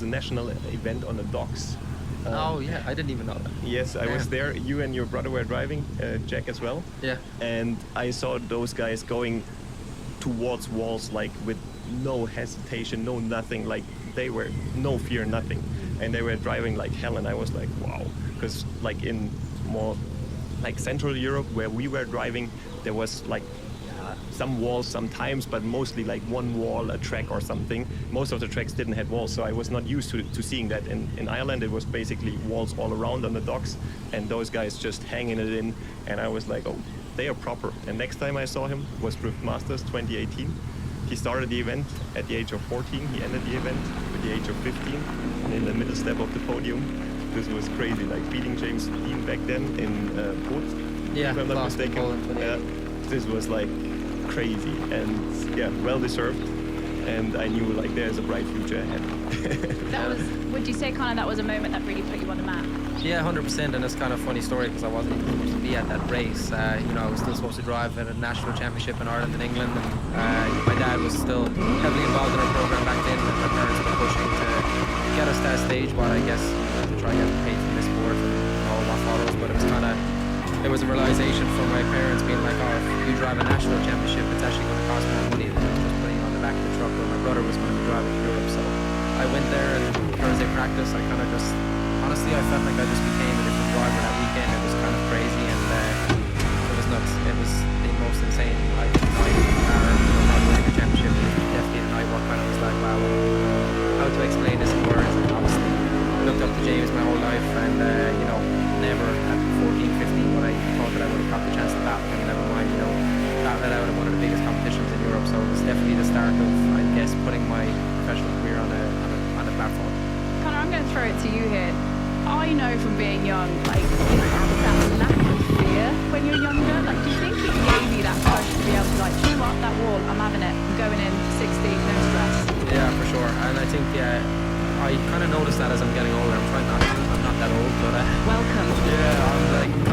a national event on the docks. Oh yeah, I didn't even know that. Yes, I was there. You and your brother were driving, Jack as well. Yeah. And I saw those guys going towards walls like with no hesitation, no nothing. Like they were no fear, nothing, and they were driving like hell. And I was like, wow, because like in more like Central Europe where we were driving, there was like some walls sometimes, but mostly like one wall, a track or something. Most of the tracks didn't have walls, so I was not used to seeing that. In Ireland, it was basically walls all around on the docks, and those guys just hanging it in, and I was like, oh, they are proper. And next time I saw him was Drift Masters 2018. He started the event at the age of 14. He ended the event at the age of 15, and in the middle step of the podium. This was crazy, like beating James Dean back then in Port, Yeah, if I'm not mistaken. This was like crazy, and yeah, well deserved. And I knew like there's a bright future ahead. That was, would you say kind of that was a moment that really put you on the map? Yeah, 100%, and it's kind of a funny story because I wasn't even supposed to be at that race. You know, I was still supposed to drive at a national championship in Ireland and England, and my dad was still heavily involved in our program back then, and my parents were pushing to get us to that stage, but I guess to try and get paid from this sport and all what follows. But it was kind of, it was a realization from my parents being like, oh, if you drive a national championship, it's actually going to cost more money than just putting it on the back of the truck, where my brother was going to be driving in Europe. So I went there, and Thursday practice, I kind of just, honestly, I felt like I just became a different driver that weekend. It was kind of crazy, and it was nuts. It was the most insane night. Not winning a championship, it was definitely the night what kind of was like, wow, how to explain this in words. And obviously, looked up to James my whole life, and you know, never at 14, 15 when I thought that I would have got the chance to battle him, never mind, you know, battle it out in one of the biggest competitions in Europe. So it was definitely the start of, I guess, putting my professional career on a platform. Connor, I'm going to throw it to you here. I know from being young, like, you have that lack of fear when you're younger. Like, do you think it gave you that push to be able to, like, you know what, that wall, I'm having it, I'm going in 60, no stress? Yeah, for sure. And I think, I kind of noticed that as I'm getting older. I'm not that old, but welcome. Yeah, I'm like